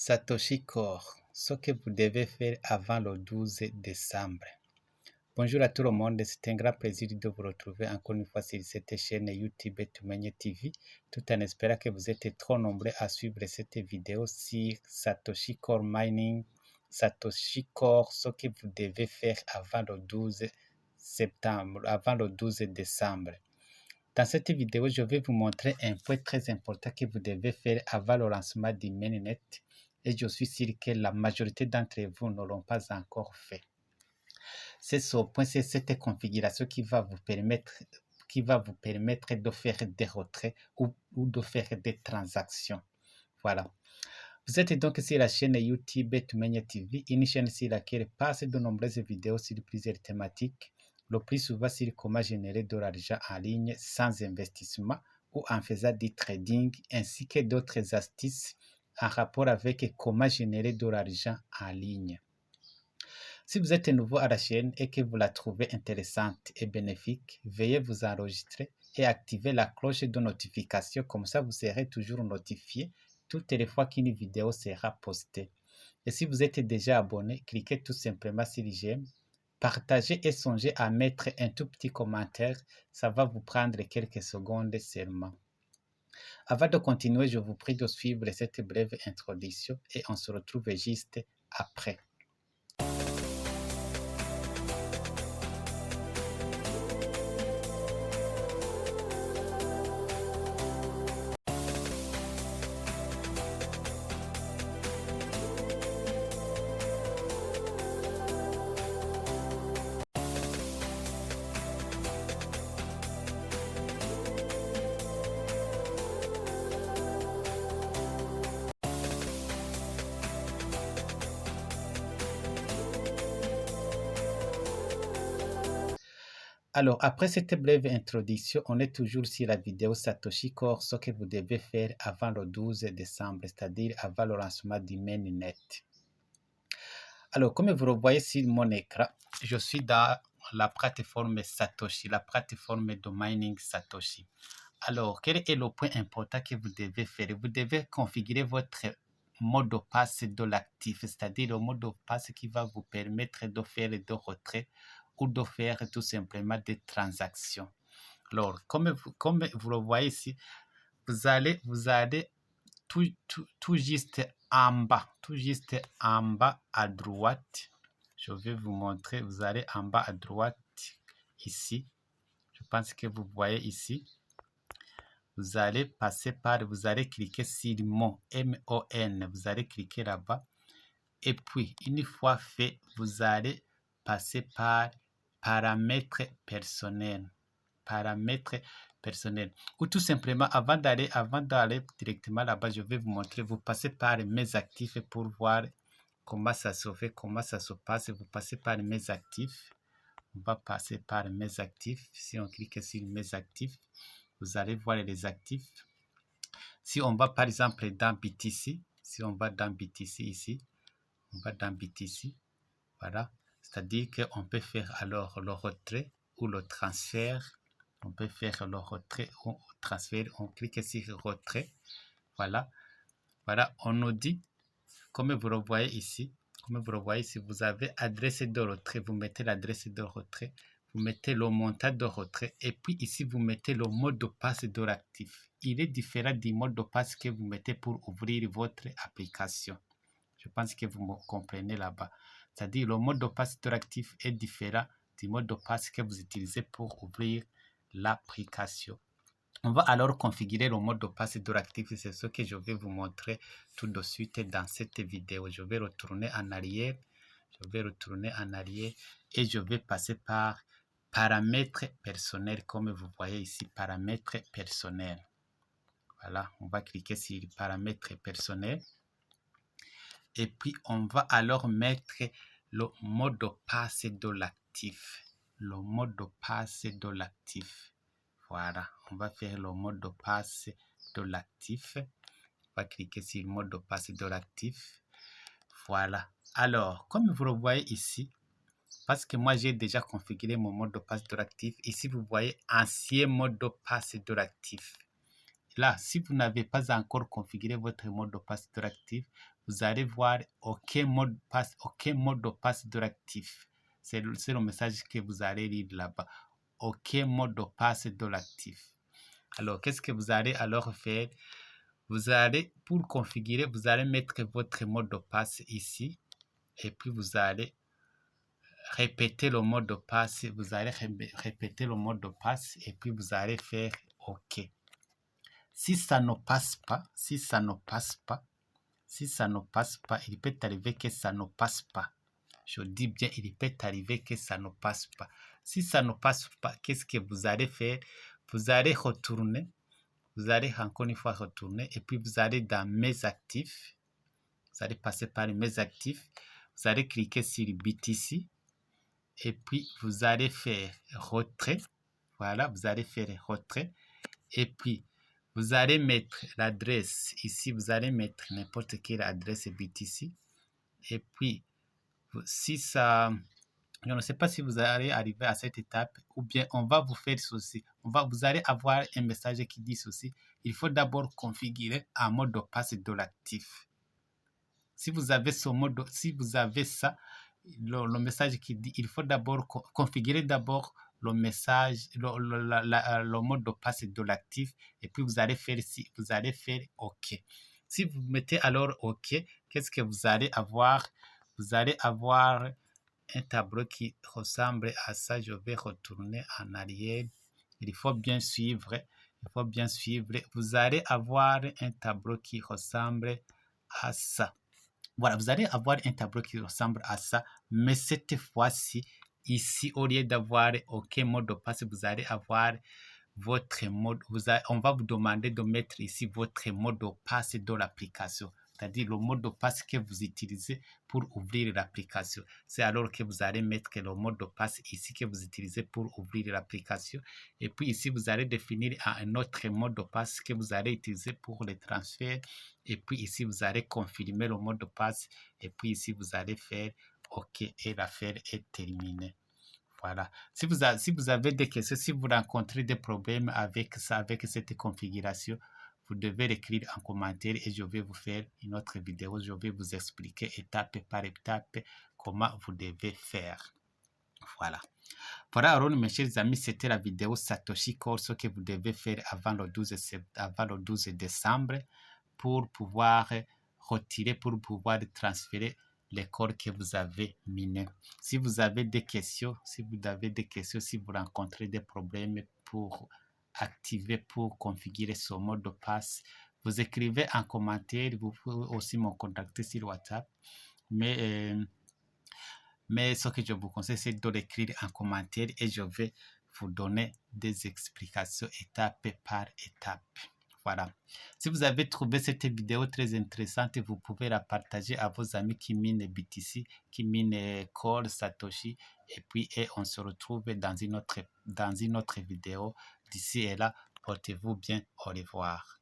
Satoshi Core, ce que vous devez faire avant le 12 décembre. Bonjour à tout le monde, c'est un grand plaisir de vous retrouver encore une fois sur cette chaîne YouTube Tumenye TV, tout en espérant que vous êtes trop nombreux à suivre cette vidéo sur Satoshi Core Mining, Satoshi Core, ce que vous devez faire avant le 12 septembre, avant le 12 décembre. Dans cette vidéo, je vais vous montrer un point très important que vous devez faire avant le lancement du mainnet et je suis sûr que la majorité d'entre vous ne l'ont pas encore fait. C'est ce point, c'est cette configuration qui va vous permettre de faire des retraits ou de faire des transactions. Voilà. Vous êtes donc sur la chaîne YouTube Tumenye TV, une chaîne sur laquelle passent de nombreuses vidéos sur plusieurs thématiques, le plus souvent sur comment générer de l'argent en ligne sans investissement ou en faisant du trading, ainsi que d'autres astuces en rapport avec comment générer de l'argent en ligne. Si vous êtes nouveau à la chaîne et que vous la trouvez intéressante et bénéfique, veuillez vous enregistrer et activer la cloche de notification, comme ça vous serez toujours notifié toutes les fois qu'une vidéo sera postée. Et si vous êtes déjà abonné, cliquez tout simplement sur j'aime, partagez et songez à mettre un tout petit commentaire, ça va vous prendre quelques secondes seulement. Avant de continuer, je vous prie de suivre cette brève introduction et on se retrouve juste après. Alors, après cette brève introduction, on est toujours sur la vidéo Satoshi Core, ce que vous devez faire avant le 12 décembre, c'est-à-dire avant le lancement du mainnet. Alors, comme vous le voyez sur mon écran, je suis dans la plateforme Satoshi, la plateforme de mining Satoshi. Alors, quel est le point important que vous devez faire? Vous devez configurer votre mot de passe de l'actif, c'est-à-dire le mot de passe qui va vous permettre de faire des retraits ou de faire tout simplement des transactions. Alors, comme vous le voyez ici, vous allez tout juste en bas à droite. Je vais vous montrer, vous allez en bas à droite ici. Je pense que vous voyez ici. Vous allez cliquer sur mon, M-O-N, vous allez cliquer là-bas. Et puis, une fois fait, vous allez passer par paramètres personnels. Ou tout simplement, avant d'aller directement là-bas, je vais vous montrer, vous passez par mes actifs pour voir comment ça se fait, comment ça se passe. Vous passez par mes actifs. On va passer par mes actifs. Si on clique sur mes actifs, vous allez voir les actifs. Si on va par exemple dans BTC, ici, on va dans BTC, voilà. C'est-à-dire qu'on peut faire alors le retrait ou le transfert. On peut faire le retrait ou le transfert. On clique sur retrait. Voilà. Voilà, on nous dit, comme vous le voyez ici, vous avez adresse de retrait. Vous mettez l'adresse de retrait. Vous mettez le montant de retrait. Et puis ici, vous mettez le mot de passe de l'actif. Il est différent du mot de passe que vous mettez pour ouvrir votre application. Je pense que vous me comprenez là-bas. C'est-à-dire le mot de passe de l'actif est différent du mot de passe que vous utilisez pour ouvrir l'application. On va alors configurer le mot de passe de l'actif. C'est ce que je vais vous montrer tout de suite dans cette vidéo. Je vais retourner en arrière. Et je vais passer par paramètres personnels comme vous voyez ici, paramètres personnels. Voilà, on va cliquer sur paramètres personnels. Et puis, on va alors mettre le mot de passe de l'actif. Voilà, on va faire le mot de passe de l'actif. On va cliquer sur le mot de passe de l'actif. Voilà. Alors, comme vous le voyez ici, parce que moi, j'ai déjà configuré mon mot de passe de l'actif. Ici, vous voyez ancien mot de passe de l'actif. là, si vous n'avez pas encore configuré votre mot de passe Dolactif, vous allez voir aucun mot de passe Dolactif. C'est le message que vous allez lire là-bas. Aucun mot de passe Dolactif. Alors, qu'est-ce que vous allez alors faire? Vous allez, pour configurer, vous allez mettre votre mot de passe ici. Et puis, vous allez répéter le mot de passe. Vous allez répéter le mot de passe. Et puis, vous allez faire OK. Si ça ne passe pas, il peut arriver que ça ne passe pas. Je dis bien, il peut arriver que ça ne passe pas. Si ça ne passe pas, qu'est-ce que vous allez faire? Vous allez retourner. Vous allez encore une fois retourner. Et puis, vous allez dans Mes actifs. Vous allez passer par Mes actifs. Vous allez cliquer sur BTC. Et puis, vous allez faire retrait. Voilà, vous allez faire retrait. Et puis, vous allez mettre l'adresse. Ici, vous allez mettre n'importe quelle adresse BTC. Et puis, si ça... Je ne sais pas si vous allez arriver à cette étape ou bien on va vous faire ceci. Vous allez avoir un message qui dit ceci. Il faut d'abord configurer un mot de passe Dolactif. Si vous avez ce mode, si vous avez ça, le message qui dit il faut d'abord configurer d'abord le message, le mode de passe Dolactif et puis vous allez faire OK. Si vous mettez alors OK, qu'est-ce que vous allez avoir? Vous allez avoir un tableau qui ressemble à ça. Je vais retourner en arrière. Il faut bien suivre. Vous allez avoir un tableau qui ressemble à ça. Voilà, vous allez avoir un tableau qui ressemble à ça, mais cette fois-ci, ici, au lieu d'avoir aucun mot de passe, vous allez avoir votre mot. On va vous demander de mettre ici votre mot de passe de l'application, c'est-à-dire le mot de passe que vous utilisez pour ouvrir l'application. C'est alors que vous allez mettre le mot de passe ici que vous utilisez pour ouvrir l'application. Et puis ici, vous allez définir un autre mot de passe que vous allez utiliser pour les transferts. Et puis ici, vous allez confirmer le mot de passe. Et puis ici, vous allez faire OK et l'affaire est terminée. Voilà. Si vous avez des questions, si vous rencontrez des problèmes avec ça, avec cette configuration, vous devez l'écrire en commentaire et je vais vous faire une autre vidéo. Je vais vous expliquer étape par étape comment vous devez faire. Voilà. Voilà, alors mes chers amis, c'était la vidéo Satoshi Core, ce que vous devez faire avant le 12 décembre pour pouvoir retirer, pour pouvoir transférer les corps que vous avez minés. Si vous avez des questions, si vous rencontrez des problèmes pour activer, pour configurer ce mot de passe, vous écrivez en commentaire. Vous pouvez aussi me contacter sur WhatsApp. Mais ce que je vous conseille, c'est de l'écrire en commentaire et je vais vous donner des explications étape par étape. Voilà. Si vous avez trouvé cette vidéo très intéressante, vous pouvez la partager à vos amis qui minent BTC, qui minent Core, Satoshi. Et puis, on se retrouve dans une autre vidéo. D'ici et là, portez-vous bien. Au revoir.